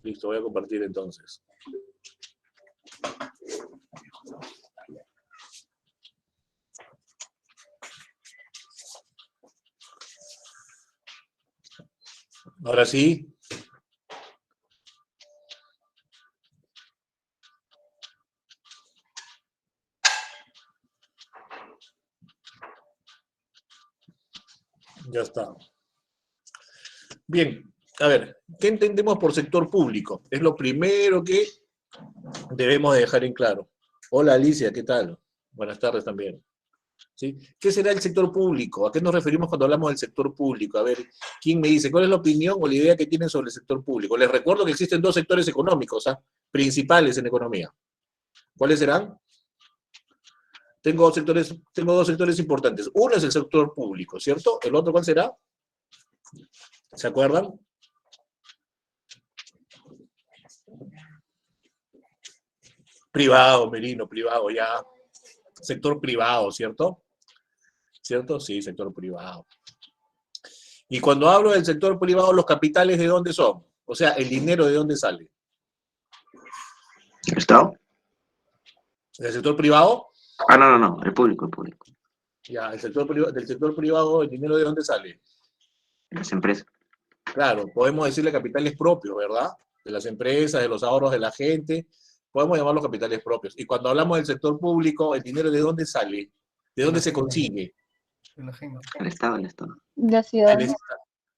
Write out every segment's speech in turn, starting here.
Listo, voy a compartir entonces. Ahora sí. Ya está. Bien, a ver, ¿qué entendemos por sector público? Es lo primero que debemos dejar en claro. Hola Alicia, ¿qué tal? Buenas tardes también. ¿Sí? ¿Qué será el sector público? ¿A qué nos referimos cuando hablamos del sector público? A ver, ¿quién me dice? ¿Cuál es la opinión o la idea que tienen sobre el sector público? Les recuerdo que existen dos sectores económicos, ¿ah? Principales en economía. ¿Cuáles serán? Tengo dos sectores importantes. Uno es el sector público, ¿cierto? ¿El otro cuál será? ¿Se acuerdan? Privado, Merino, privado, ya. Sector privado, ¿cierto? ¿Cierto? Sí, sector privado. Y cuando hablo del sector privado, ¿los capitales de dónde son? O sea, ¿el dinero de dónde sale? ¿El Estado? ¿Del sector privado? Ah, no, el público, el público. Ya, del sector privado, ¿el dinero de dónde sale? Las empresas. Claro, podemos decirle capitales propios, ¿verdad? De las empresas, de los ahorros de la gente, podemos llamarlos capitales propios. Y cuando hablamos del sector público, ¿el dinero de dónde sale? ¿De dónde se consigue? El Estado, el Estado. La ciudad.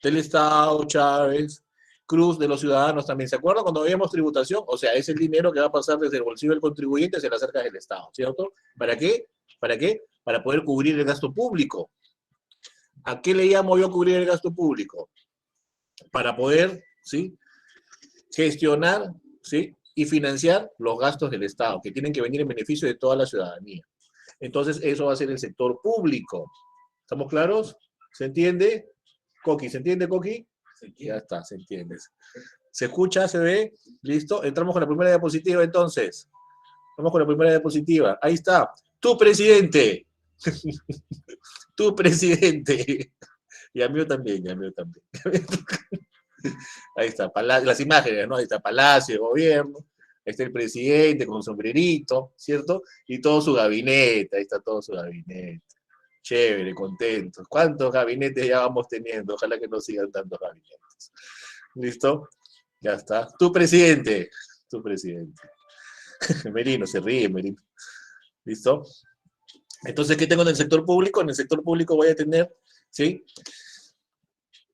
Del Estado, Chávez, Cruz, de los ciudadanos también. ¿Se acuerdan cuando veíamos tributación? O sea, es el dinero que va a pasar desde el bolsillo del contribuyente hacia las arcas del Estado, ¿cierto? ¿Para qué? ¿Para qué? Para poder cubrir el gasto público. ¿A qué le llamo yo cubrir el gasto público? Para poder, ¿sí?, gestionar, ¿sí?, y financiar los gastos del Estado, que tienen que venir en beneficio de toda la ciudadanía. Entonces, eso va a ser el sector público. ¿Estamos claros? ¿Se entiende? Coqui, ¿se entiende, Coqui? Ya está, se entiende. ¿Se escucha? ¿Se ve? ¿Listo? Entramos con la primera diapositiva, entonces. Vamos con la primera diapositiva. Ahí está. ¡Tu presidente! ¡Tu presidente! Y a mí también, y a mí también. Ahí está, las imágenes, ¿no? Ahí está Palacio de Gobierno, ahí está el presidente con sombrerito, ¿cierto? Y todo su gabinete, ahí está todo su gabinete. Chévere, contentos. ¿Cuántos gabinetes ya vamos teniendo? Ojalá que no sigan tantos gabinetes. ¿Listo? Ya está. Tu presidente. Tu presidente. Merino, se ríe, Merino. ¿Listo? Entonces, ¿qué tengo en el sector público? En el sector público voy a tener, ¿sí?,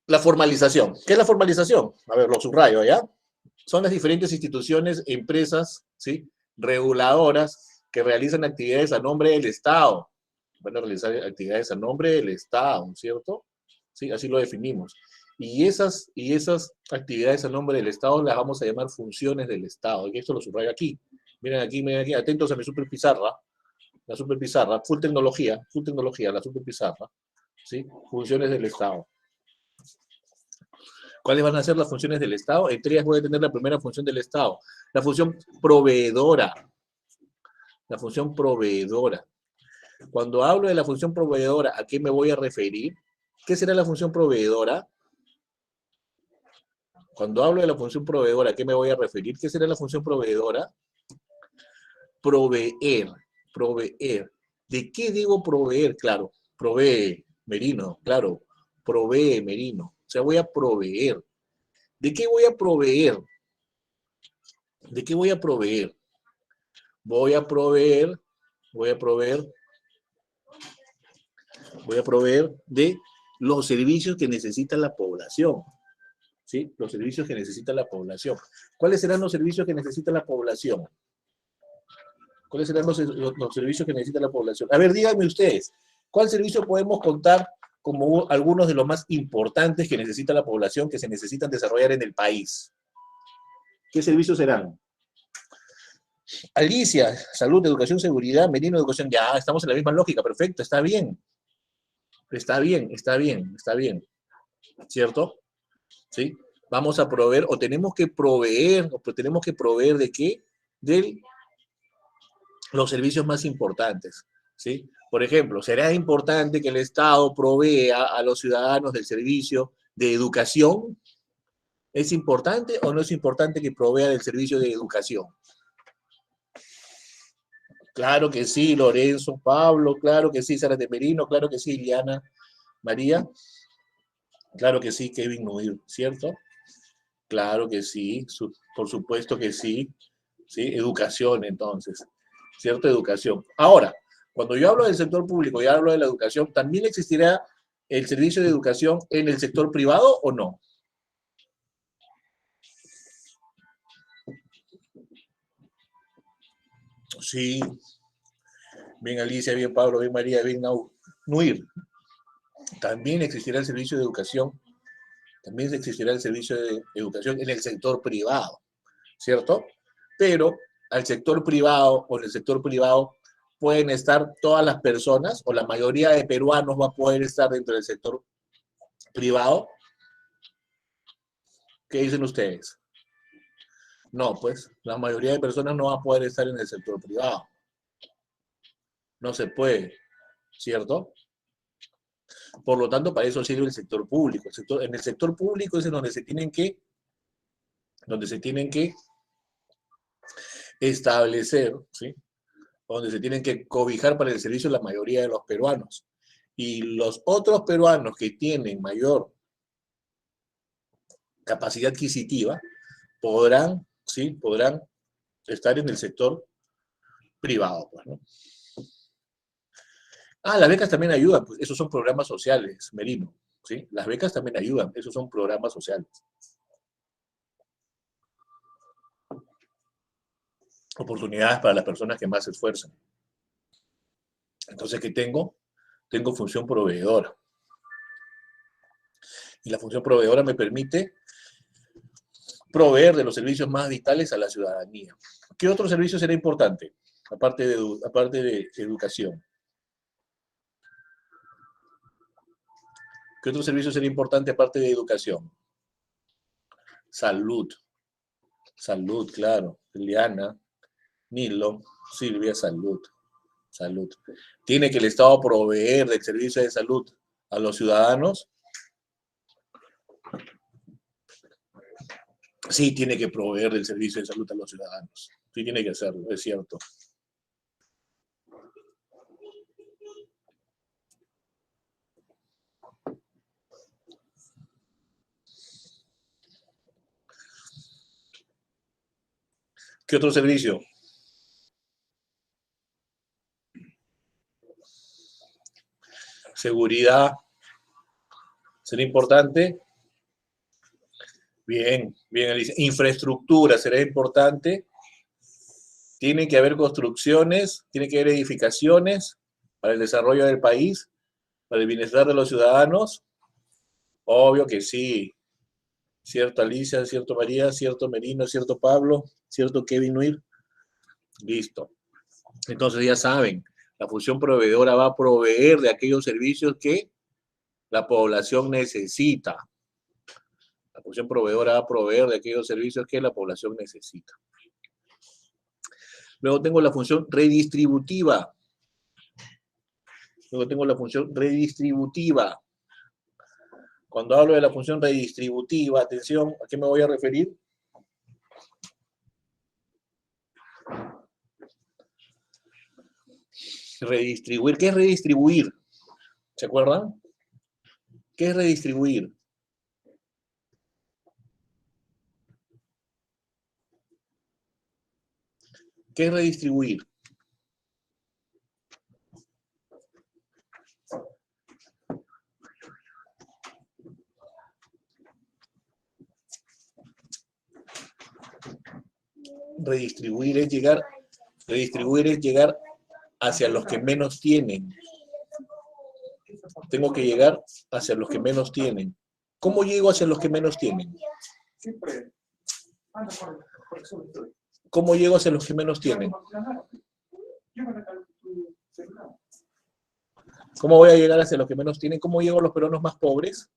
la formalización. ¿Qué es la formalización? A ver, lo subrayo, ¿ya? Son las diferentes instituciones, empresas, ¿sí?, reguladoras que realizan actividades a nombre del Estado. Van a realizar actividades a nombre del Estado, ¿cierto? Sí, así lo definimos. Y esas actividades a nombre del Estado las vamos a llamar funciones del Estado. Y esto lo subrayo aquí. Miren aquí, atentos a mi super pizarra. La super pizarra, full tecnología, la super pizarra. ¿Sí? Funciones del Estado. ¿Cuáles van a ser las funciones del Estado? Entre ellas voy a tener la primera función del Estado, la función proveedora. La función proveedora. Cuando hablo de la función proveedora, ¿a qué me voy a referir? ¿Qué será la función proveedora? Cuando hablo de la función proveedora, ¿a qué me voy a referir? ¿Qué será la función proveedora? Proveer, proveer. ¿De qué debo proveer? Claro, provee, Merino, claro, provee, Merino. O sea, voy a proveer. ¿De qué voy a proveer? ¿De qué voy a proveer? Voy a proveer de los servicios que necesita la población. ¿Sí? Los servicios que necesita la población. ¿Cuáles serán los servicios que necesita la población? ¿Cuáles serán los servicios que necesita la población? A ver, díganme ustedes, ¿cuál servicio podemos contar como algunos de los más importantes que necesita la población, que se necesitan desarrollar en el país? ¿Qué servicios serán? Alicia, salud, educación, seguridad, Merino, educación. Ya, estamos en la misma lógica, perfecto, está bien. Está bien. ¿Cierto? ¿Sí? Vamos a proveer, o tenemos que proveer ¿de qué? De los servicios más importantes, ¿sí? Por ejemplo, ¿será importante que el Estado provea a los ciudadanos del servicio de educación? ¿Es importante o no es importante que provea del servicio de educación? Claro que sí, Lorenzo, Pablo, claro que sí, Sara Temerino, claro que sí, Iliana, María, claro que sí, Kevin Nuir, ¿cierto? Claro que sí, por supuesto que sí, ¿sí? Educación, entonces, ¿cierto? Educación. Ahora, cuando yo hablo del sector público y hablo de la educación, ¿también existirá el servicio de educación en el sector privado o no? Sí, bien Alicia, bien Pablo, bien María, bien Nuir. También existirá el servicio de educación, también existirá el servicio de educación en el sector privado, ¿cierto? Pero al sector privado o en el sector privado pueden estar todas las personas o la mayoría de peruanos va a poder estar dentro del sector privado. ¿Qué dicen ustedes? No, pues la mayoría de personas no va a poder estar en el sector privado. No se puede, ¿cierto? Por lo tanto, para eso sirve el sector público. En el sector público es en donde se tienen que establecer, ¿sí? Donde se tienen que cobijar para el servicio la mayoría de los peruanos. Y los otros peruanos que tienen mayor capacidad adquisitiva podrán, ¿sí? Podrán estar en el sector privado, pues, ¿no? Ah, las becas también ayudan, pues esos son programas sociales, Merino, ¿sí? Las becas también ayudan, esos son programas sociales. Oportunidades para las personas que más se esfuerzan. Entonces, ¿qué tengo? Tengo función proveedora. Y la función proveedora me permite proveer de los servicios más vitales a la ciudadanía. ¿Qué otro servicio será importante? Aparte de educación. ¿Qué otro servicio será importante aparte de educación? Salud. Salud, claro. Liliana, Nilo, Silvia, salud. Salud. ¿Tiene que el Estado proveer del servicio de salud a los ciudadanos? Sí, tiene que proveer del servicio de salud a los ciudadanos. Sí, tiene que hacerlo, es cierto. ¿Qué otro servicio? Seguridad. ¿Será importante? Bien, bien, Alicia. Infraestructura, ¿será importante? Tiene que haber construcciones, tiene que haber edificaciones para el desarrollo del país, para el bienestar de los ciudadanos. Obvio que sí. ¿Cierto, Alicia? ¿Cierto, María? ¿Cierto, Merino? ¿Cierto, Pablo? ¿Cierto, Kevin Nuir? Listo. Entonces ya saben, la función proveedora va a proveer de aquellos servicios que la población necesita. La función proveedora va a proveer de aquellos servicios que la población necesita. Luego tengo la función redistributiva. Luego tengo la función redistributiva. Cuando hablo de la función redistributiva, atención, ¿a qué me voy a referir? Redistribuir. ¿Qué es redistribuir? ¿Se acuerdan? ¿Qué es redistribuir? ¿Qué es redistribuir? Redistribuir es llegar hacia los que menos tienen. Tengo que llegar hacia los que menos tienen. ¿Cómo llego hacia los que menos tienen? ¿Cómo llego hacia los que menos tienen? ¿Cómo voy a llegar hacia los que menos tienen? ¿Cómo llego a los peruanos más pobres?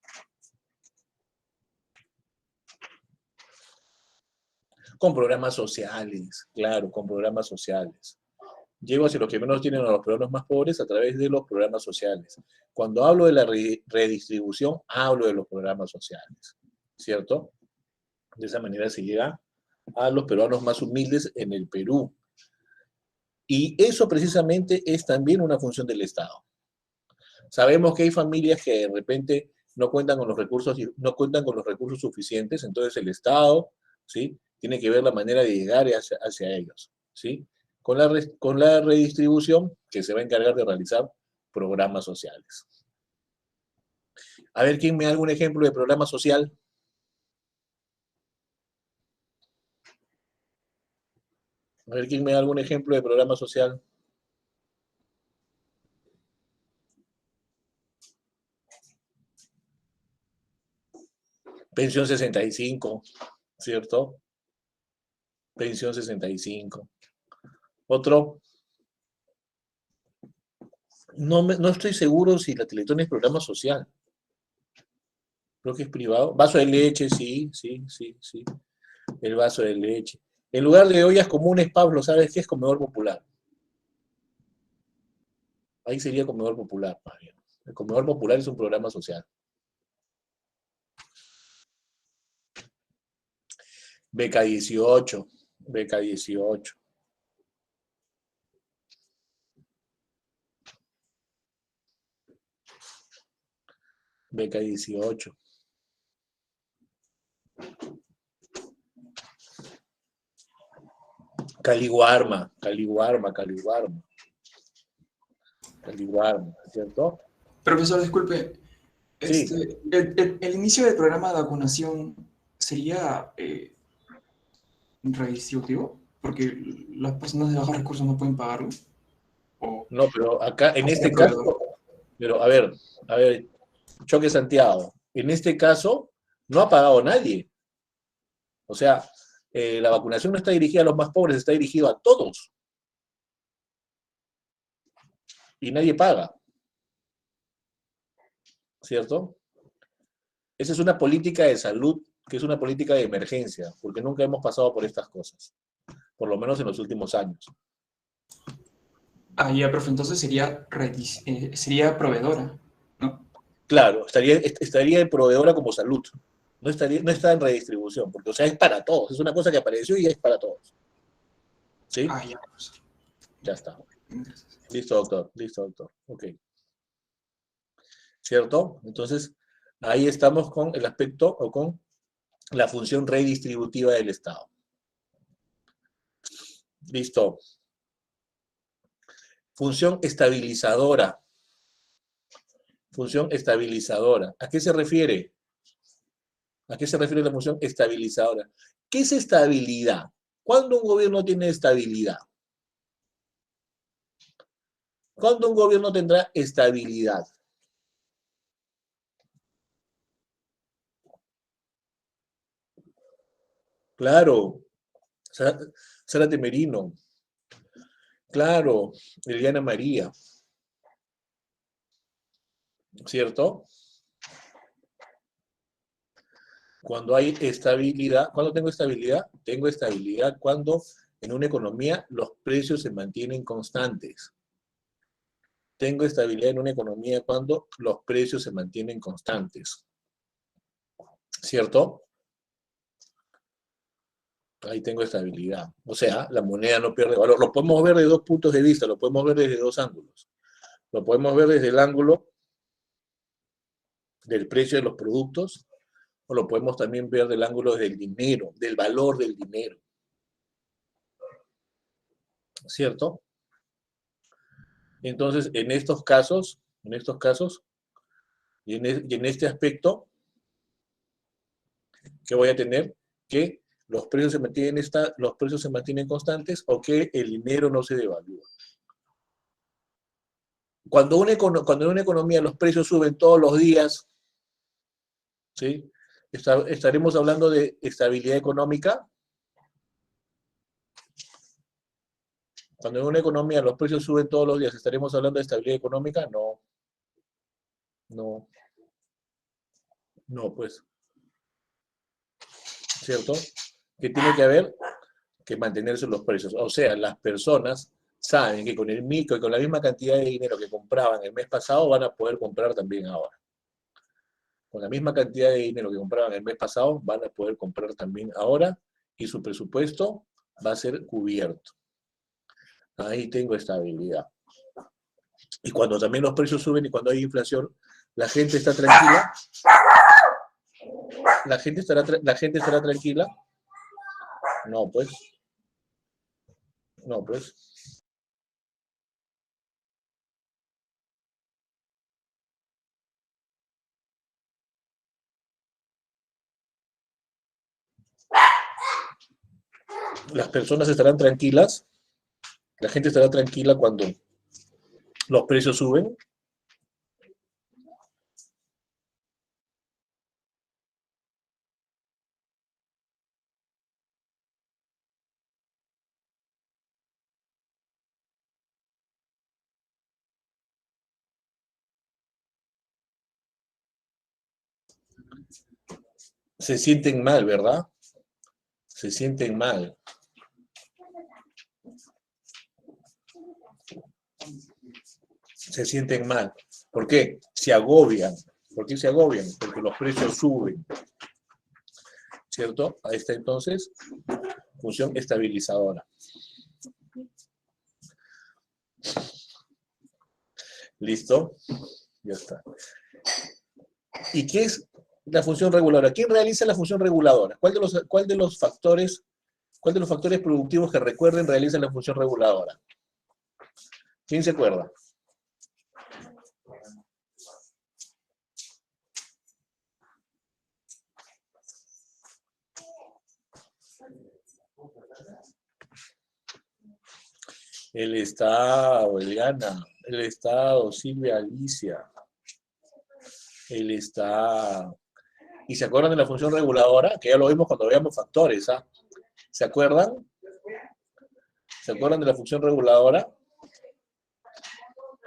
Con programas sociales, claro, con programas sociales. Llego hacia los que menos tienen, a los peruanos más pobres, a través de los programas sociales. Cuando hablo de la redistribución, hablo de los programas sociales, ¿cierto? De esa manera se llega a los peruanos más humildes en el Perú. Y eso precisamente es también una función del Estado. Sabemos que hay familias que de repente no cuentan con los recursos, suficientes, entonces el Estado, ¿sí?, tiene que ver la manera de llegar hacia ellos, ¿sí?, con la redistribución que se va a encargar de realizar programas sociales. A ver, ¿quién me da algún ejemplo de programa social? A ver, ¿quién me da algún ejemplo de programa social? Pensión 65, ¿cierto? Pensión 65. Otro. No estoy seguro si la Teletón es programa social. Creo que es privado. Vaso de leche, sí. El vaso de leche. En lugar de ollas comunes, Pablo, ¿sabes qué es comedor popular? Ahí sería comedor popular, más bien. El comedor popular es un programa social. Beca 18. Beca 18. Beca 18. Caliguarma, ¿cierto? Profesor, disculpe. Sí. El inicio del programa de vacunación sería redistributivo, porque las personas de bajos recursos no pueden pagarlo. No, pero acá, en este caso, pero a ver, Choque Santiago, en este caso no ha pagado nadie. O sea, la vacunación no está dirigida a los más pobres, está dirigida a todos. Y nadie paga. ¿Cierto? Esa es una política de salud que es una política de emergencia, porque nunca hemos pasado por estas cosas, por lo menos en los últimos años. Ah, ya, profe, entonces sería proveedora, ¿no? Claro, estaría de proveedora como salud. No está en redistribución, porque, o sea, es para todos. Es una cosa que apareció y es para todos. ¿Sí? Ah, ya, profesor. Ya está. Listo, doctor. Ok. ¿Cierto? Entonces, ahí estamos con el aspecto o con la función redistributiva del Estado. Listo. Función estabilizadora. Función estabilizadora. ¿A qué se refiere? ¿A qué se refiere la función estabilizadora? ¿Qué es estabilidad? ¿Cuándo un gobierno tiene estabilidad? ¿Cuándo un gobierno tendrá estabilidad? Claro, Sara Temerino. Claro, Eliana María. ¿Cierto? Cuando hay estabilidad, ¿cuándo tengo estabilidad? Tengo estabilidad cuando en una economía los precios se mantienen constantes. Tengo estabilidad en una economía cuando los precios se mantienen constantes. ¿Cierto? Ahí tengo estabilidad. O sea, la moneda no pierde valor. Lo podemos ver de dos puntos de vista, lo podemos ver desde dos ángulos. Lo podemos ver desde el ángulo del precio de los productos, o lo podemos también ver del ángulo del dinero, del valor del dinero. ¿Cierto? Entonces, en estos casos, y en este aspecto, ¿qué voy a tener? Que los precios se mantienen constantes o que el dinero no se devalúa. Cuando en una economía los precios suben todos los días, ¿sí? ¿Estaremos hablando de estabilidad económica? Cuando en una economía los precios suben todos los días, ¿estaremos hablando de estabilidad económica? No, pues. ¿Cierto? ¿Qué tiene que haber? Que mantenerse los precios. O sea, las personas saben que con el micro y con la misma cantidad de dinero que compraban el mes pasado van a poder comprar también ahora. con la misma cantidad de dinero que compraban el mes pasado, van a poder comprar también ahora y su presupuesto va a ser cubierto. Ahí tengo estabilidad. Y cuando también los precios suben y cuando hay inflación, la gente está tranquila. La gente estará tranquila. No, pues. No, pues. Las personas estarán tranquilas. La gente estará tranquila cuando los precios suben. Se sienten mal, ¿verdad? Se sienten mal. Se sienten mal. ¿Por qué? Se agobian. ¿Por qué se agobian? Porque los precios suben. ¿Cierto? Ahí está entonces, función estabilizadora. ¿Listo? Ya está. ¿Y qué es la función reguladora? ¿Quién realiza la función reguladora? ¿Cuál de los factores productivos que recuerden realizan la función reguladora? ¿Quién se acuerda? El Estado, Eliana, el Estado, Silvia, Alicia, el Estado. ¿Y se acuerdan de la función reguladora? Que ya lo vimos cuando veíamos factores, ¿ah? ¿Se acuerdan? ¿Se acuerdan de la función reguladora?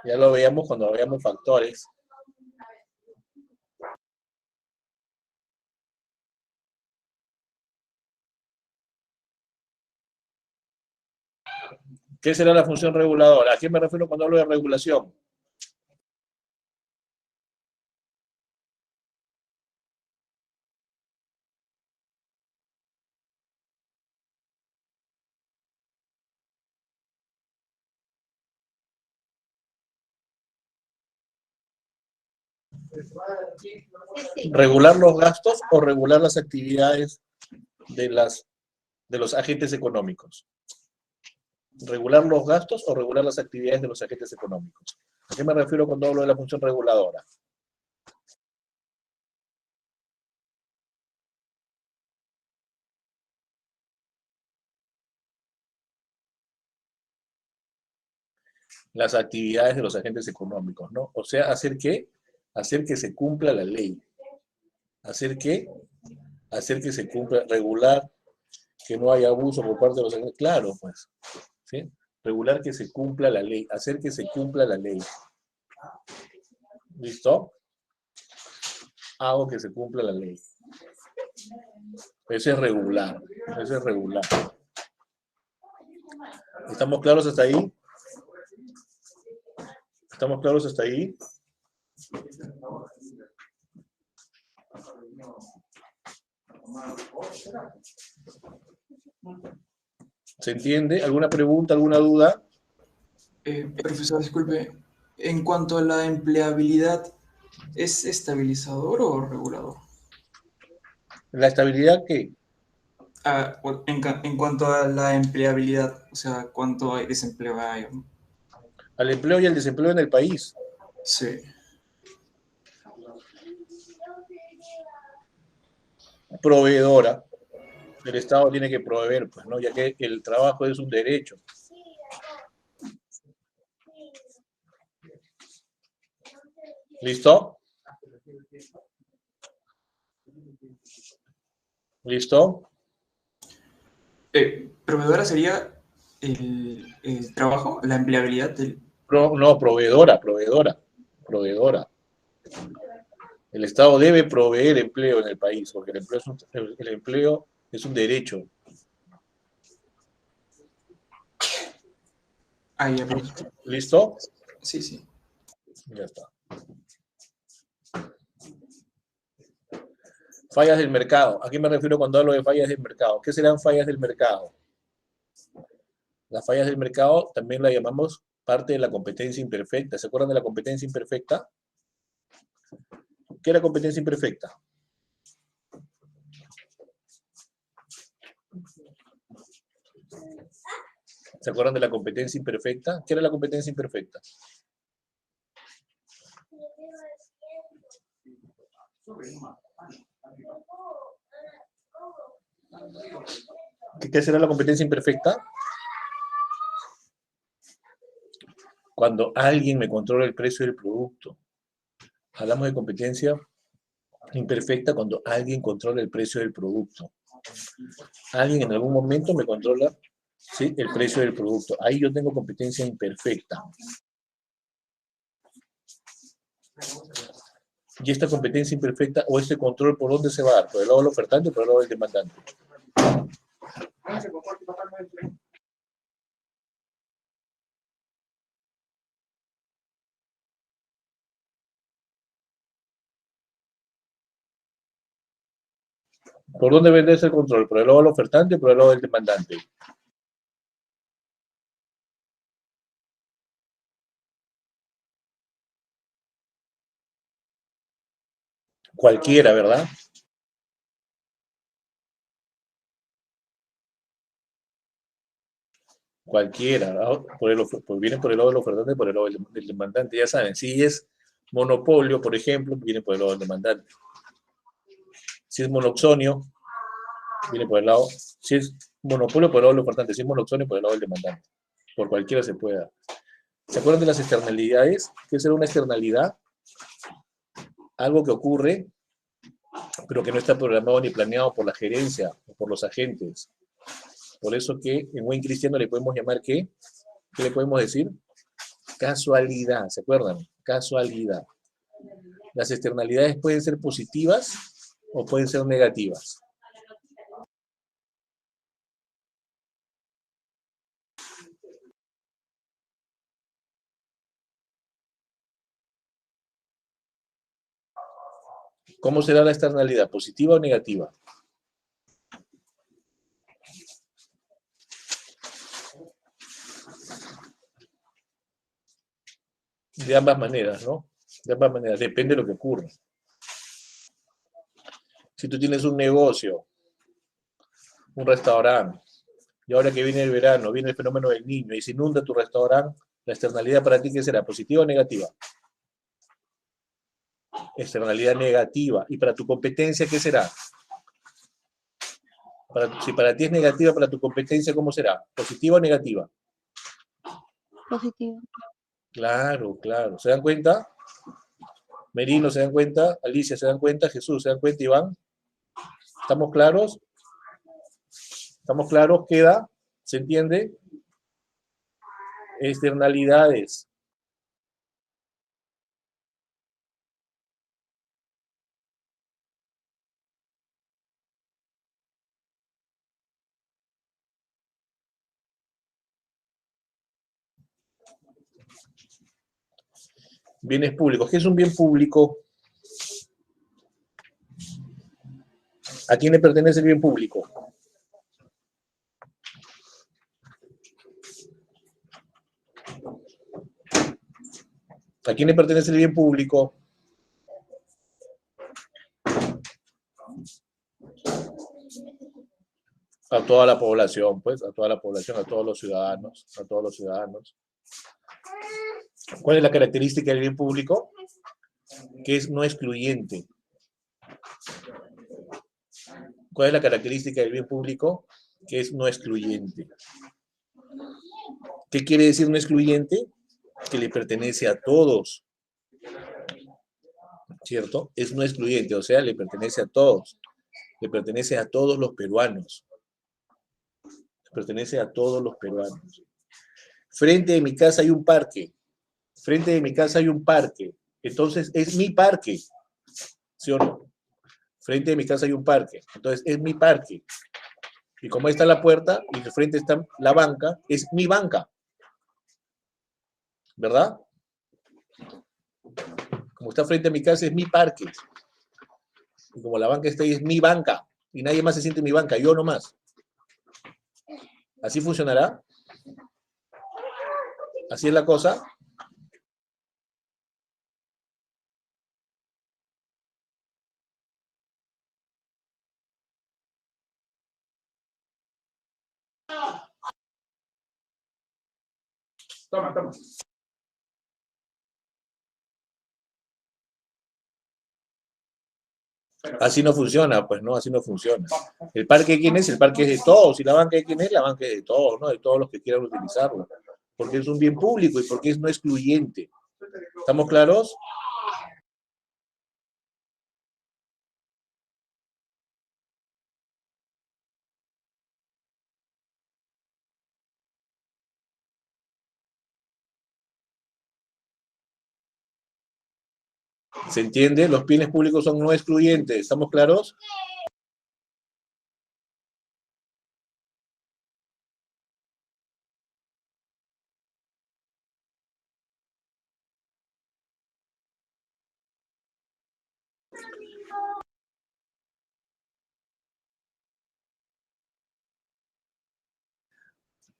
Ya lo veíamos cuando veíamos factores. ¿Qué será la función reguladora? ¿A qué me refiero cuando hablo de regulación? ¿Regular los gastos o regular las actividades de los agentes económicos? ¿Regular los gastos o regular las actividades de los agentes económicos? ¿A qué me refiero cuando hablo de la función reguladora? Las actividades de los agentes económicos, ¿no? O sea, ¿hacer qué? Hacer que se cumpla la ley. ¿Hacer qué? Hacer que se cumpla, regular, que no haya abuso por parte de los agentes. Claro, pues. ¿Sí? Regular que se cumpla la ley. Hacer que se cumpla la ley. ¿Listo? Hago que se cumpla la ley. Ese es regular. Ese es regular. ¿Estamos claros hasta ahí? ¿Estamos claros hasta ahí? ¿Se entiende? ¿Alguna pregunta, alguna duda? Profesor, disculpe. En cuanto a la empleabilidad, ¿es estabilizador o regulador? ¿La estabilidad qué? En cuanto a la empleabilidad, o sea, ¿cuánto hay desempleo hay? ¿No? Al empleo y al desempleo en el país. Sí. Proveedora. El Estado tiene que proveer, pues, ¿no? Ya que el trabajo es un derecho. ¿Listo? ¿Listo? ¿Proveedora sería el trabajo, la empleabilidad del... No, proveedora. El Estado debe proveer empleo en el país, porque el empleo es un derecho. Ah, ya, profesor. ¿Listo? Sí, sí. Ya está. Fallas del mercado. ¿A qué me refiero cuando hablo de fallas del mercado? ¿Qué serán fallas del mercado? Las fallas del mercado también la llamamos parte de la competencia imperfecta. ¿Se acuerdan de la competencia imperfecta? ¿Qué era competencia imperfecta? ¿Se acuerdan de la competencia imperfecta? ¿Qué era la competencia imperfecta? ¿Qué será la competencia imperfecta? Cuando alguien me controla el precio del producto. Hablamos de competencia imperfecta cuando alguien controla el precio del producto. Alguien en algún momento me controla, ¿sí?, el precio del producto. Ahí yo tengo competencia imperfecta. Y esta competencia imperfecta o este control, ¿por dónde se va a dar? ¿Por el lado del ofertante o por el lado del demandante? ¿Por dónde debe ese control? ¿Por el lado del ofertante o por el lado del demandante? Cualquiera, ¿verdad? Cualquiera, ¿no? Viene por el lado del ofertante y por el lado del demandante, ya saben. Si es monopolio, por ejemplo, viene por el lado del demandante. Si es monoxonio, viene por el lado. Si es monopolio, por el lado del ofertante. Si es monoxonio, por el lado del demandante. Por cualquiera se puede dar. ¿Se acuerdan de las externalidades? ¿Qué será una externalidad? Algo que ocurre, pero que no está programado ni planeado por la gerencia o por los agentes. Por eso que en buen cristiano le podemos llamar ¿qué? ¿Qué le podemos decir? Casualidad, ¿se acuerdan? Casualidad. Las externalidades pueden ser positivas o pueden ser negativas. ¿Cómo será la externalidad? ¿Positiva o negativa? De ambas maneras, ¿no? De ambas maneras, depende de lo que ocurra. Si tú tienes un negocio, un restaurante, y ahora que viene el verano, viene el fenómeno del niño y se inunda tu restaurante, la externalidad para ti, ¿qué será? ¿Positiva o negativa? Externalidad negativa. ¿Y para tu competencia qué será? Si para ti es negativa, para tu competencia, ¿cómo será? ¿Positiva o negativa? Positiva. Claro, claro. ¿Se dan cuenta? Merino, ¿se dan cuenta? Alicia, ¿se dan cuenta? Jesús, ¿se dan cuenta? Iván, ¿estamos claros? ¿Estamos claros? ¿Queda? ¿Se entiende? Externalidades. Bienes públicos. ¿Qué es un bien público? ¿A quién le pertenece el bien público? ¿A quién le pertenece el bien público? A toda la población, pues, a toda la población, a todos los ciudadanos, a todos los ciudadanos. ¿Cuál es la característica del bien público? Que es no excluyente. ¿Cuál es la característica del bien público? Que es no excluyente. ¿Qué quiere decir no excluyente? Que le pertenece a todos. ¿Cierto? Es no excluyente, o sea, le pertenece a todos. Le pertenece a todos los peruanos. Le pertenece a todos los peruanos. Frente de mi casa hay un parque. Frente de mi casa hay un parque. Entonces, es mi parque. ¿Sí o no? Frente de mi casa hay un parque. Entonces, es mi parque. Y como ahí está la puerta y de frente está la banca, es mi banca. ¿Verdad? Como está frente a mi casa, es mi parque. Y como la banca está ahí, es mi banca. Y nadie más se siente en mi banca, yo nomás. ¿Así funcionará? ¿Así es la cosa? Toma, toma. Así no funciona, pues no, así no funciona. ¿El parque de quién es? El parque es de todos. ¿Y la banca de quién es? La banca es de todos, ¿no? De todos los que quieran utilizarlo. Porque es un bien público y porque es no excluyente. ¿Estamos claros? ¿Se entiende? Los bienes públicos son no excluyentes. ¿Estamos claros?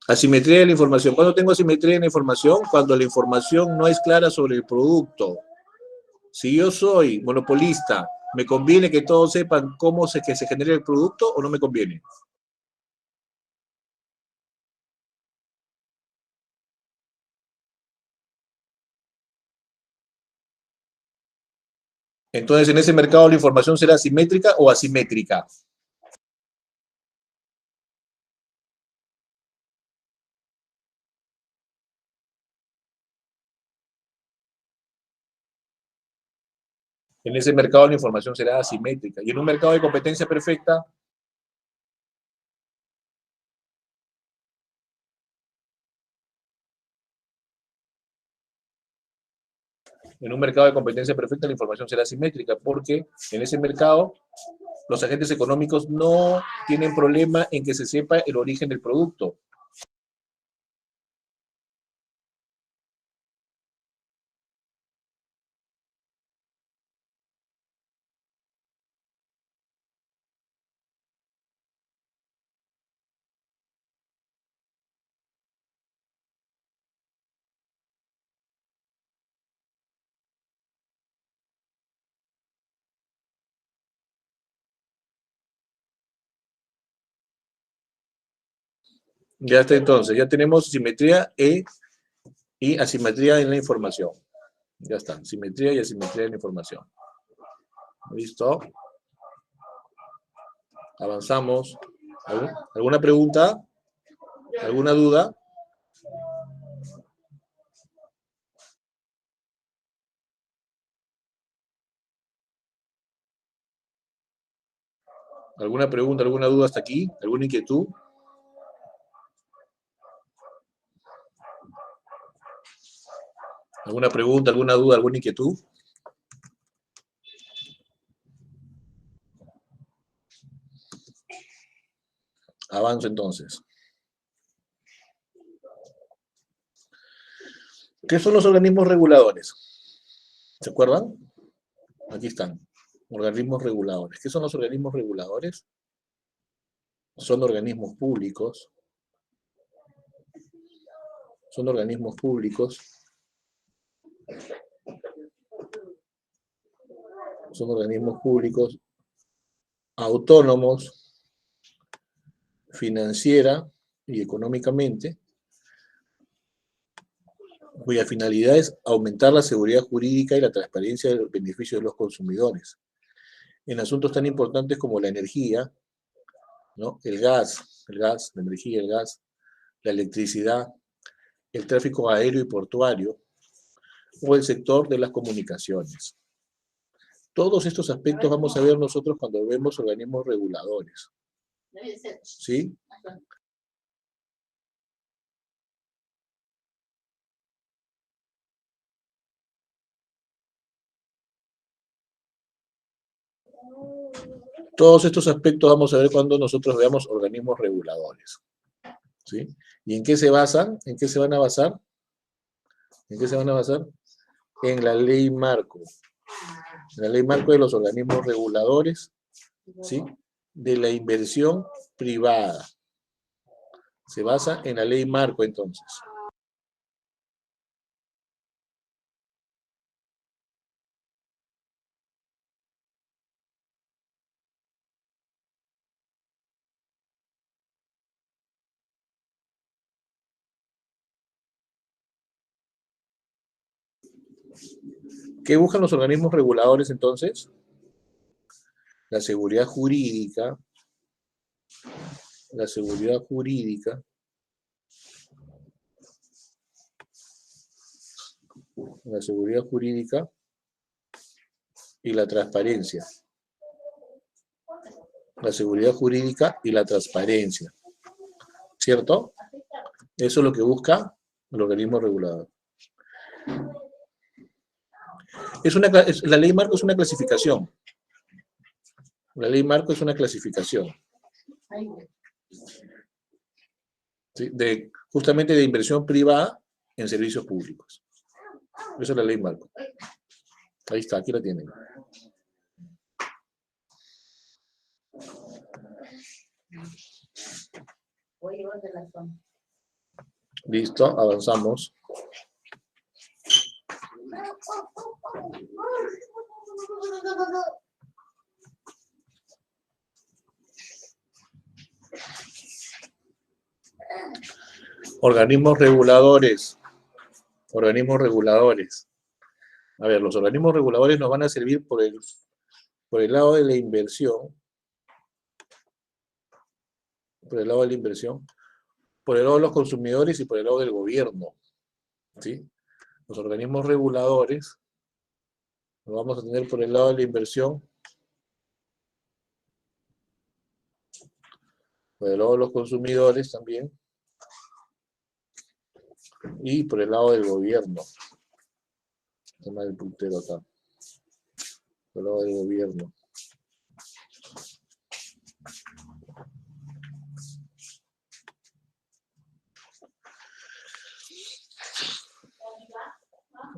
Asimetría de la información. ¿Cuándo tengo asimetría en la información? Cuando la información no es clara sobre el producto. Si yo soy monopolista, ¿me conviene que todos sepan cómo que se genera el producto o no me conviene? Entonces, en ese mercado la información será simétrica o asimétrica. En ese mercado la información será asimétrica. Y en un mercado de competencia perfecta, la información será simétrica, porque en ese mercado los agentes económicos no tienen problema en que se sepa el origen del producto. Ya está entonces, ya tenemos simetría y asimetría en la información. Ya está, simetría y asimetría en la información. ¿Listo? Avanzamos. ¿Alguna pregunta? ¿Alguna duda? ¿Alguna pregunta, alguna duda hasta aquí? ¿Alguna inquietud? ¿Alguna pregunta, alguna duda, alguna inquietud? Avanzo entonces. ¿Qué son los organismos reguladores? ¿Se acuerdan? Aquí están. Organismos reguladores. ¿Qué son los organismos reguladores? Son organismos públicos. Son organismos públicos. Son organismos públicos autónomos, financiera y económicamente, cuya finalidad es aumentar la seguridad jurídica y la transparencia de los beneficios de los consumidores. En asuntos tan importantes como la energía, ¿no? El gas, la energía, el gas, la electricidad, el tráfico aéreo y portuario, o el sector de las comunicaciones. Todos estos aspectos vamos a ver nosotros cuando vemos organismos reguladores. ¿Sí? Todos estos aspectos vamos a ver cuando nosotros veamos organismos reguladores. ¿Sí? ¿Y en qué se basan? ¿En qué se van a basar? ¿En qué se van a basar? En la ley marco. La ley marco de los organismos reguladores, ¿sí? De la inversión privada. Se basa en la ley marco, entonces. ¿Qué buscan los organismos reguladores, entonces? La seguridad jurídica, la seguridad jurídica, la seguridad jurídica y la transparencia. La seguridad jurídica y la transparencia. ¿Cierto? Eso es lo que busca el organismo regulador. La ley marco es una clasificación. La ley marco es una clasificación. ¿Sí? Justamente de inversión privada en servicios públicos. Esa es la ley marco. Ahí está, aquí la tienen. Listo, avanzamos. Organismos reguladores. Organismos reguladores. A ver, los organismos reguladores nos van a servir por el lado de la inversión. Por el lado de la inversión. Por el lado de los consumidores y por el lado del gobierno. ¿Sí? Los organismos reguladores los vamos a tener por el lado de la inversión. Por el lado de los consumidores también. Y por el lado del gobierno. Tema del puntero acá. Por el lado del gobierno.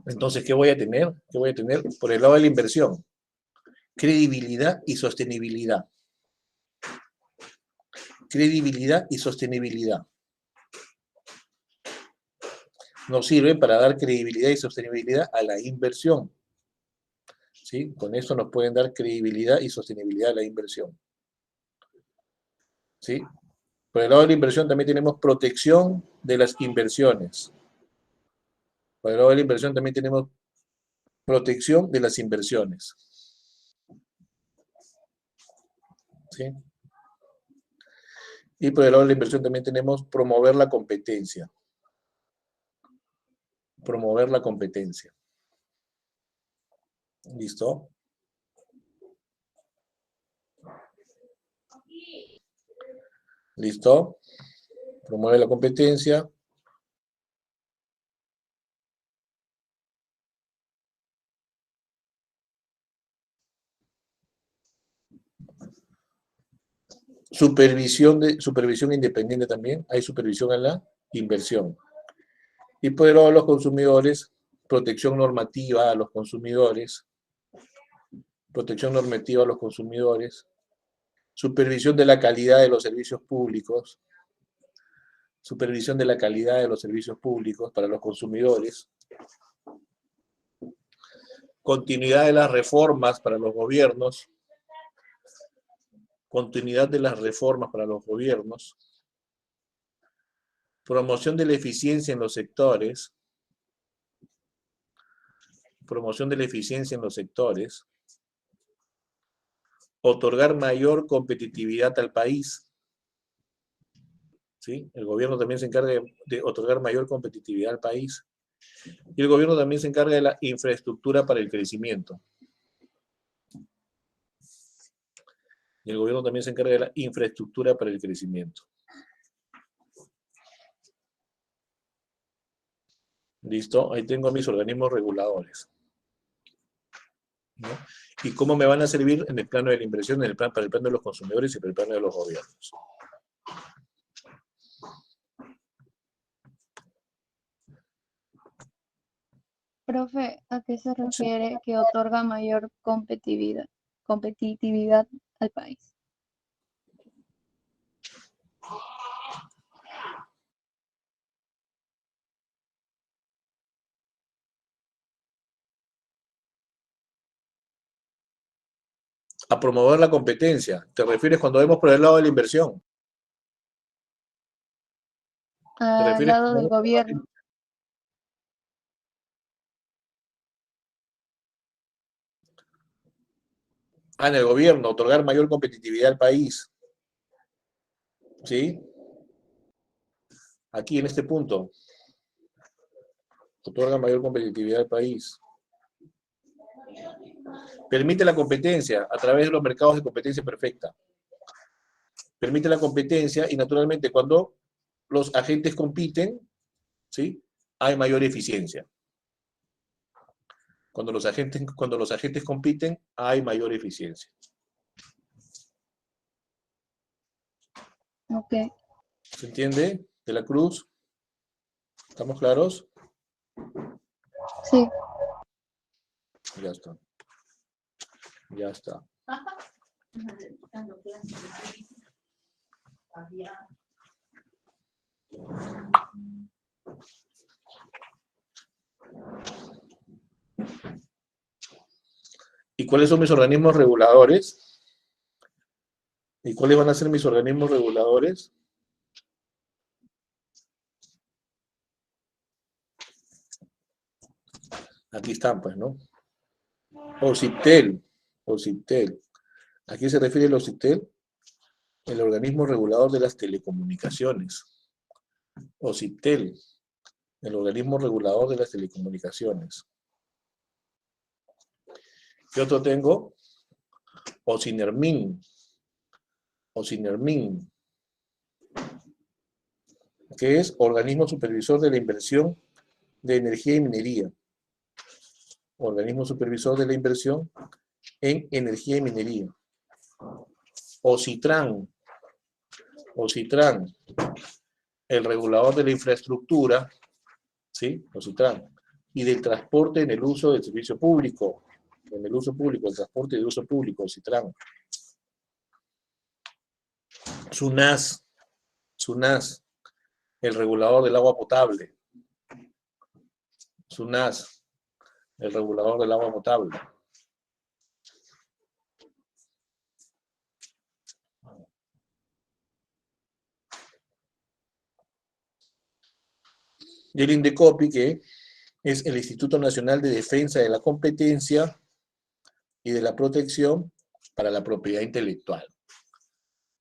Entonces, ¿qué voy a tener? ¿Qué voy a tener? Por el lado de la inversión. Credibilidad y sostenibilidad. Credibilidad y sostenibilidad. Nos sirven para dar credibilidad y sostenibilidad a la inversión. ¿Sí? Con eso nos pueden dar credibilidad y sostenibilidad a la inversión. ¿Sí? Por el lado de la inversión también tenemos protección de las inversiones. Por el lado de la inversión también tenemos protección de las inversiones. ¿Sí? Y por el lado de la inversión también tenemos promover la competencia. Promover la competencia. ¿Listo? ¿Listo? Promueve la competencia. Supervisión independiente también. Hay supervisión a la inversión. Y por el lado de los consumidores, protección normativa a los consumidores. Protección normativa a los consumidores. Supervisión de la calidad de los servicios públicos. Supervisión de la calidad de los servicios públicos para los consumidores. Continuidad de las reformas para los gobiernos. Continuidad de las reformas para los gobiernos. Promoción de la eficiencia en los sectores. Promoción de la eficiencia en los sectores. Otorgar mayor competitividad al país. ¿Sí? El gobierno también se encarga de otorgar mayor competitividad al país. Y el gobierno también se encarga de la infraestructura para el crecimiento. Y el gobierno también se encarga de la infraestructura para el crecimiento. ¿Listo? Ahí tengo mis organismos reguladores. ¿No? ¿Y cómo me van a servir en el plano de la inversión, para el plano de los consumidores y para el plano de los gobiernos? Profe, ¿a qué se refiere que otorga mayor competitividad al país? A promover la competencia. ¿Te refieres cuando vemos por el lado de la inversión? ¿Te Al refieres lado del gobierno. en el gobierno, otorgar mayor competitividad al país? ¿Sí? Aquí en este punto. Otorga mayor competitividad al país. Permite la competencia a través de los mercados de competencia perfecta. Permite la competencia y naturalmente cuando los agentes compiten, ¿sí? Hay mayor eficiencia. Cuando los agentes compiten, hay mayor eficiencia. Ok. ¿Se entiende? De la Cruz. ¿Estamos claros? Sí. Ya está. Ya está. ¿Y cuáles son mis organismos reguladores? ¿Y cuáles van a ser mis organismos reguladores? Aquí están, pues, ¿no? OCITEL. OCITEL. ¿A quién se refiere el OCITEL? El organismo regulador de las telecomunicaciones. OCITEL. El organismo regulador de las telecomunicaciones. ¿Qué otro tengo? OCINERMIN. OCINERMIN. Que es Organismo Supervisor de la Inversión de Energía y Minería. Organismo Supervisor de la Inversión en Energía y Minería. OCITRAN. OCITRAN. El regulador de la infraestructura, ¿sí? OCITRAN. Y del transporte en el uso del servicio público. En el uso público, el transporte de uso público, OCITRAN. SUNAS. SUNAS. El regulador del agua potable. SUNAS. El regulador del agua potable. Y el INDECOPI, que es el Instituto Nacional de Defensa de la Competencia y de la Protección para la Propiedad Intelectual.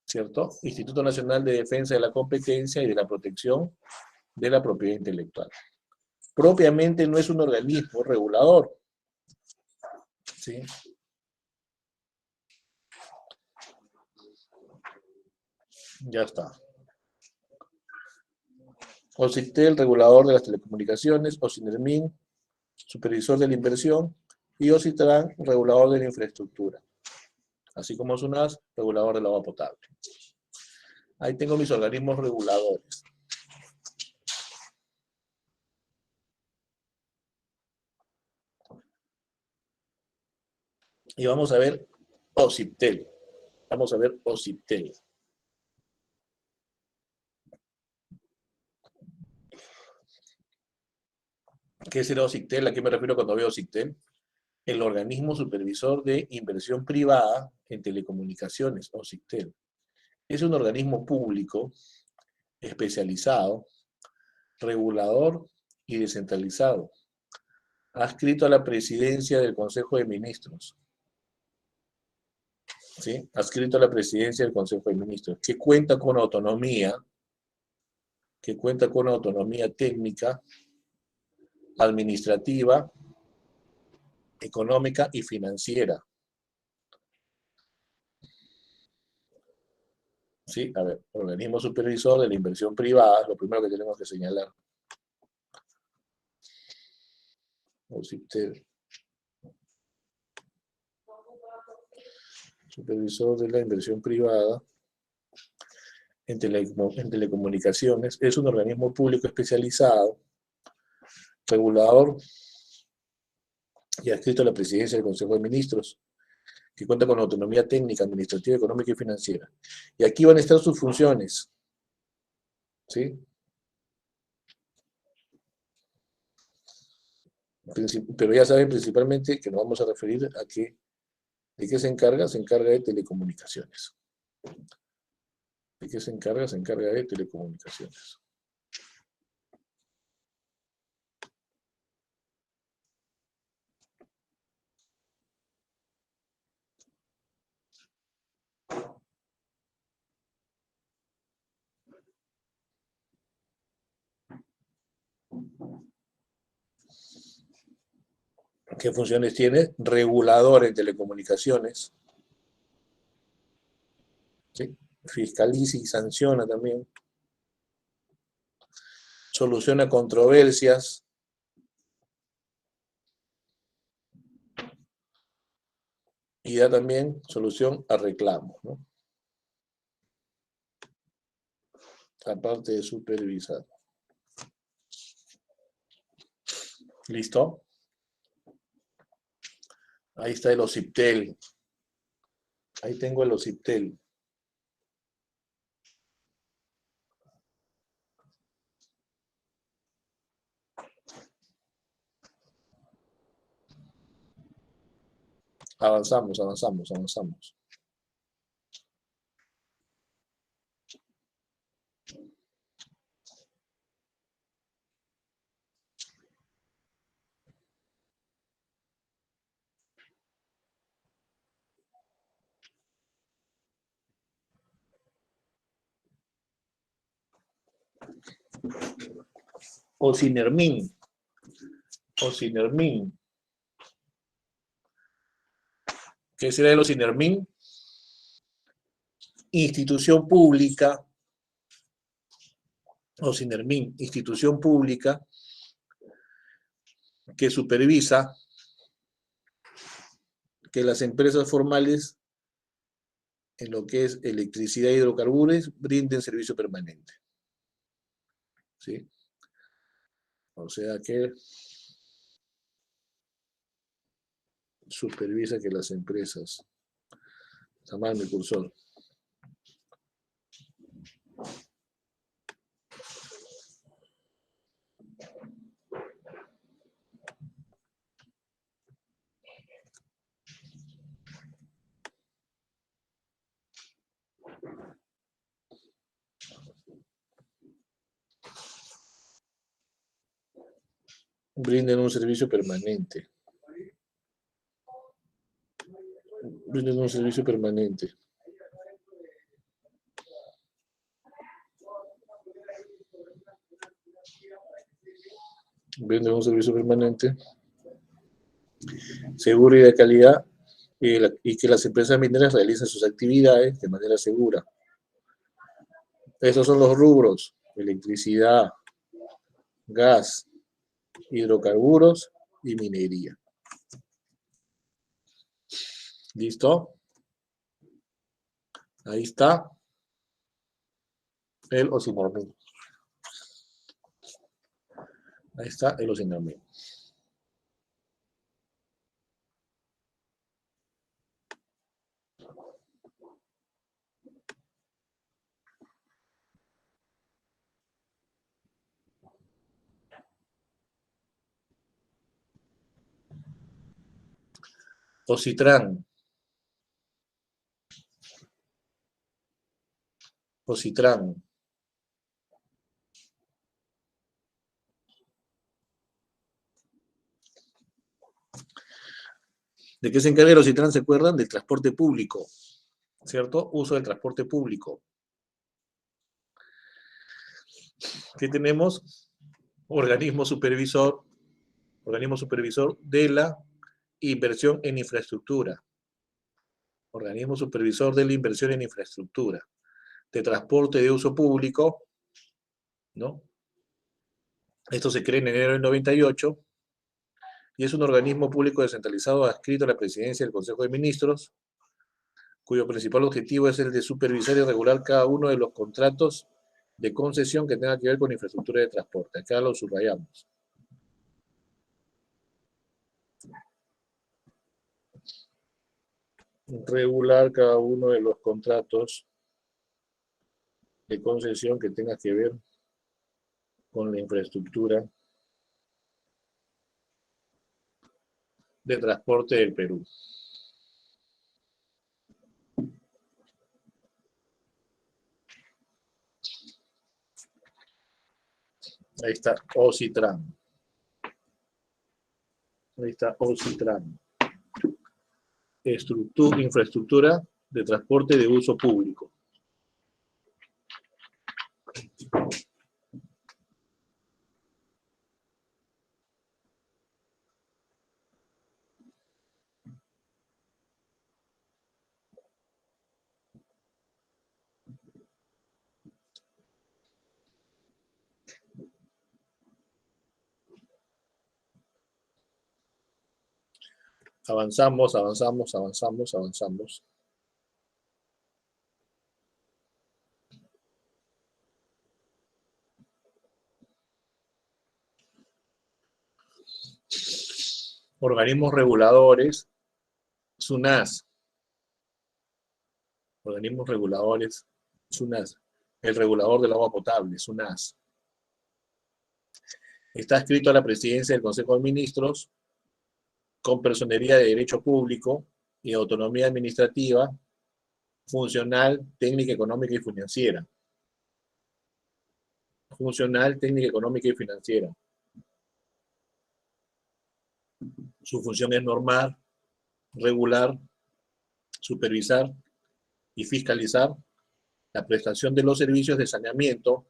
¿Cierto? Instituto Nacional de Defensa de la Competencia y de la Protección de la Propiedad Intelectual. Propiamente no es un organismo regulador. ¿Sí? Ya está. OCITEL, regulador de las telecomunicaciones, OCINERMIN, supervisor de la inversión, y OCITRAN, regulador de la infraestructura. Así como SUNAS, regulador del agua potable. Ahí tengo mis organismos reguladores. Y vamos a ver OCITEL. Vamos a ver OCITEL. ¿Qué será OCITEL? ¿A qué me refiero cuando veo OCITEL? El organismo supervisor de inversión privada en telecomunicaciones, OCITEL. Es un organismo público, especializado, regulador y descentralizado, adscrito a la presidencia del Consejo de Ministros. ¿Sí? Adscrito a la presidencia del Consejo de Ministros, que cuenta con autonomía técnica, administrativa, económica y financiera. ¿Sí? A ver, organismo supervisor de la inversión privada, lo primero que tenemos que señalar. OCITEL. Supervisor de la inversión privada en telecomunicaciones. Es un organismo público especializado, regulador y adscrito a la presidencia del Consejo de Ministros, que cuenta con autonomía técnica, administrativa, económica y financiera. Y aquí van a estar sus funciones, ¿sí? Pero ya saben principalmente que nos vamos a referir a que, ¿de qué se encarga? Se encarga de telecomunicaciones. ¿De qué se encarga? Se encarga de telecomunicaciones. ¿Qué funciones tiene? Regulador en telecomunicaciones. ¿Sí? Fiscaliza y sanciona también. Soluciona controversias. Y da también solución a reclamos, ¿no? Aparte de supervisar. ¿Listo? Ahí está el OCIPTEL. Ahí tengo el OCIPTEL. Avanzamos, avanzamos, avanzamos. Ocinermin. Ocinermin. ¿Qué será el Ocinermin? Institución pública. Ocinermin, institución pública que supervisa que las empresas formales en lo que es electricidad y hidrocarburos brinden servicio permanente. ¿Sí? O sea que supervisa que las empresas... Está mal mi cursor. Brinden un servicio permanente. Brinden un servicio permanente. Brinden un servicio permanente, seguro y de calidad, y que las empresas mineras realicen sus actividades de manera segura. Esos son los rubros: electricidad, gas, hidrocarburos y minería. ¿Listo? Ahí está el Ocinermin. Ahí está el Ocinermin. Ocitran. Ocitran. ¿De qué se encarga el Ocitran? ¿Se acuerdan? Del transporte público, ¿cierto? Uso del transporte público. ¿Qué tenemos? Organismo supervisor de la inversión en infraestructura. Organismo supervisor de la inversión en infraestructura. De transporte de uso público, ¿no? Esto se crea en enero del 98 y es un organismo público descentralizado adscrito a la presidencia del Consejo de Ministros, cuyo principal objetivo es el de supervisar y regular cada uno de los contratos de concesión que tenga que ver con infraestructura de transporte. Acá lo subrayamos. regular cada uno de los contratos de concesión que tenga que ver con la infraestructura de transporte del Perú. Ahí está OCITRAN. Ahí está OCITRAN. Infraestructura de transporte de uso público. Avanzamos. Organismos reguladores, SUNAS. Organismos reguladores, SUNAS. El regulador del agua potable, SUNAS. Está adscrito a la presidencia del Consejo de Ministros, con personería de derecho público y autonomía administrativa, funcional, técnica, económica y financiera. Funcional, técnica, económica y financiera. Su función es normar, regular, supervisar y fiscalizar la prestación de los servicios de saneamiento,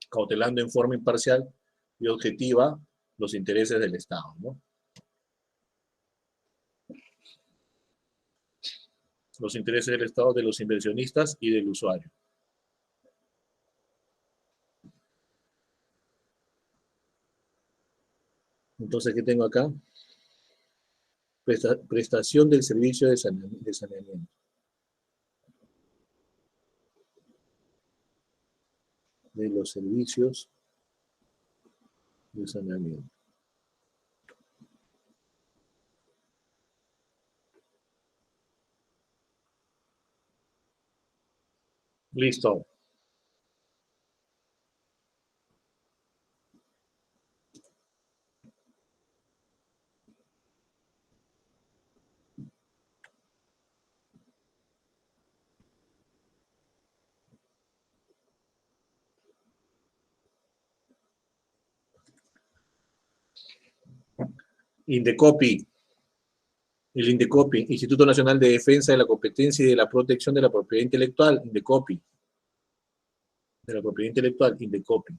cautelando en forma imparcial y objetiva los intereses del Estado, ¿no? Los intereses del Estado, de los inversionistas y del usuario. Entonces, ¿qué tengo acá? Prestación del servicio de saneamiento. De los servicios de saneamiento. Listo. INDECOPI. El INDECOPI, Instituto Nacional de Defensa de la Competencia y de la Protección de la Propiedad Intelectual, INDECOPI. De la propiedad intelectual, INDECOPI.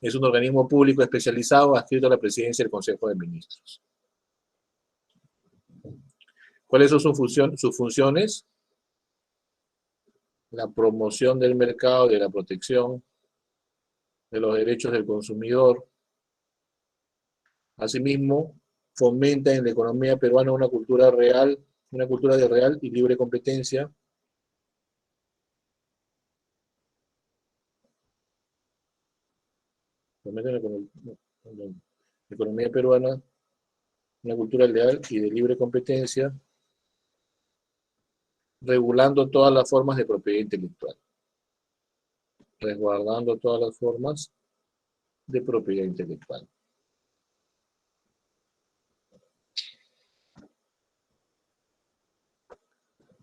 Es un organismo público especializado adscrito a la presidencia del Consejo de Ministros. ¿Cuáles son sus funciones? La promoción del mercado, de la protección de los derechos del consumidor. Asimismo, fomenta en la economía peruana una cultura de real y libre competencia. Fomenta en la economía peruana una cultura leal y de libre competencia, regulando todas las formas de propiedad intelectual. Resguardando todas las formas de propiedad intelectual.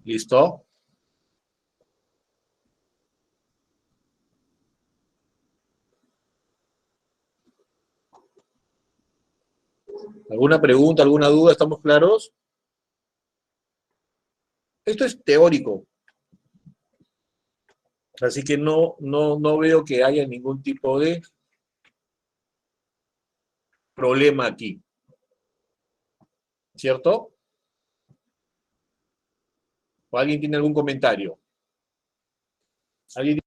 ¿Listo? ¿Alguna pregunta, alguna duda? ¿Estamos claros? Esto es teórico. Así que no veo que haya ningún tipo de problema aquí. ¿Cierto? ¿O alguien tiene algún comentario? ¿Alguien?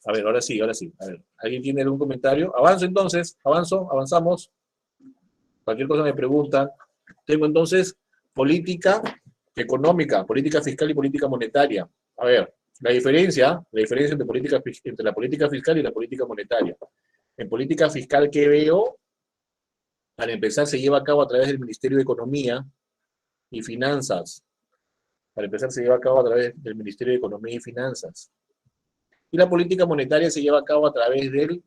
A ver, ahora sí. A ver, ¿alguien tiene algún comentario? Avanzo entonces, avanzamos. Cualquier cosa me preguntan. Tengo entonces política, económica, política fiscal y política monetaria. A ver, la diferencia entre la política fiscal y la política monetaria. En política fiscal, ¿qué veo? Para empezar, se lleva a cabo a través del Ministerio de Economía y Finanzas. Para empezar, se lleva a cabo a través del Ministerio de Economía y Finanzas. Y la política monetaria se lleva a cabo a través del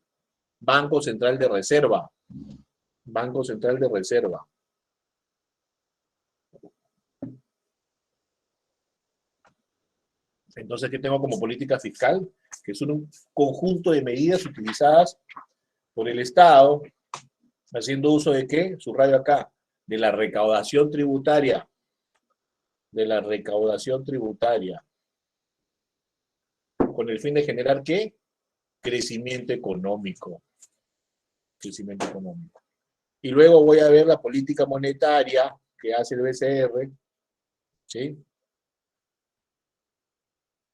Banco Central de Reserva. Banco Central de Reserva. Entonces, ¿qué tengo como política fiscal? Que son un conjunto de medidas utilizadas por el Estado, haciendo uso de ¿qué? Subrayo acá, de la recaudación tributaria. De la recaudación tributaria. Con el fin de generar ¿qué? Crecimiento económico. Crecimiento económico. Y luego voy a ver la política monetaria que hace el BCR, ¿sí?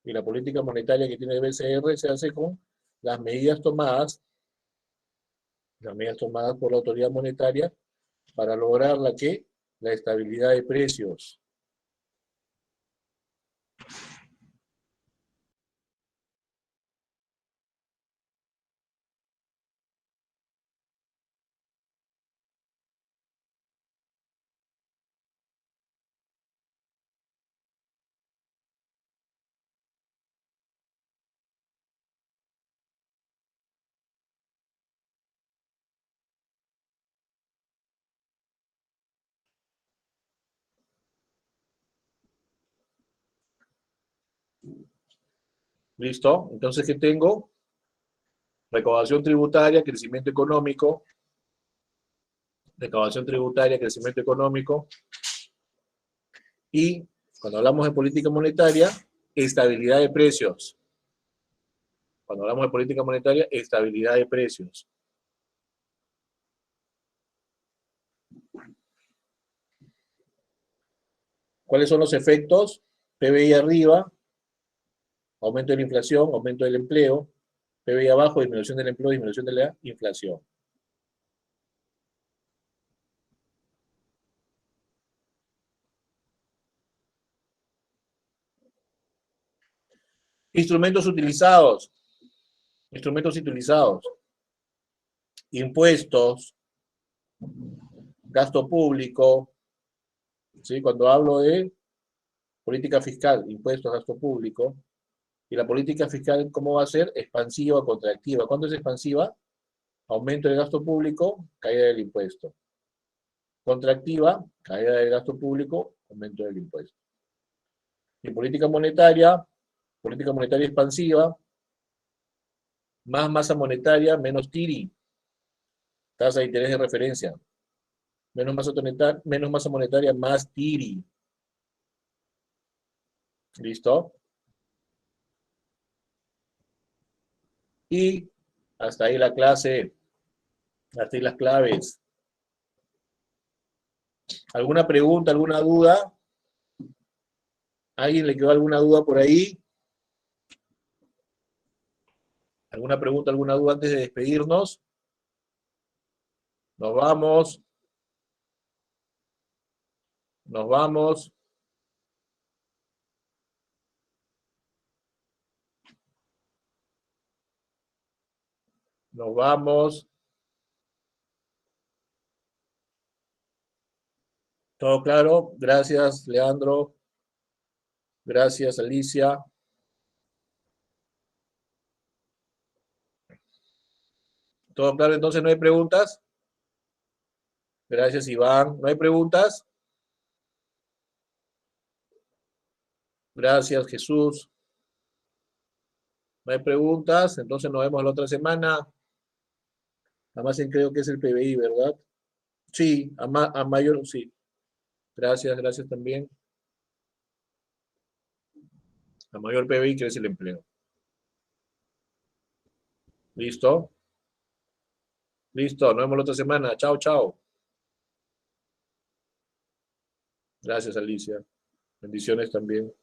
Y la política monetaria que tiene el BCR se hace con las medidas tomadas por la autoridad monetaria para lograr la ¿qué? La estabilidad de precios. ¿Listo? Entonces, ¿qué tengo? Recaudación tributaria, crecimiento económico. Recaudación tributaria, crecimiento económico. Y cuando hablamos de política monetaria, estabilidad de precios. Cuando hablamos de política monetaria, estabilidad de precios. ¿Cuáles son los efectos? PBI arriba, aumento de la inflación, aumento del empleo. PBI abajo, disminución del empleo, disminución de la inflación. Instrumentos utilizados. Instrumentos utilizados. Impuestos, gasto público. ¿Sí? Cuando hablo de política fiscal, impuestos, gasto público. Y la política fiscal, ¿cómo va a ser? Expansiva o contractiva. ¿Cuándo es expansiva? Aumento del gasto público, caída del impuesto. Contractiva, caída del gasto público, aumento del impuesto. Y política monetaria expansiva, más masa monetaria, menos TIRI, tasa de interés de referencia. Menos masa monetaria, más TIRI. ¿Listo? Y hasta ahí la clase, hasta ahí las claves. ¿Alguna pregunta, alguna duda? ¿Alguien le quedó alguna duda por ahí? ¿Alguna pregunta, alguna duda antes de despedirnos? Nos vamos. Nos vamos. Nos vamos. ¿Todo claro? Gracias, Leandro. Gracias, Alicia. ¿Todo claro? Entonces, ¿no hay preguntas? Gracias, Iván. ¿No hay preguntas? Gracias, Jesús. ¿No hay preguntas? Entonces nos vemos la otra semana. Además, creo que es el PBI, ¿verdad? Sí, a mayor, sí. Gracias, gracias también. A mayor PBI crece el empleo. ¿Listo? Listo, nos vemos la otra semana. Chao, chao. Gracias, Alicia. Bendiciones también.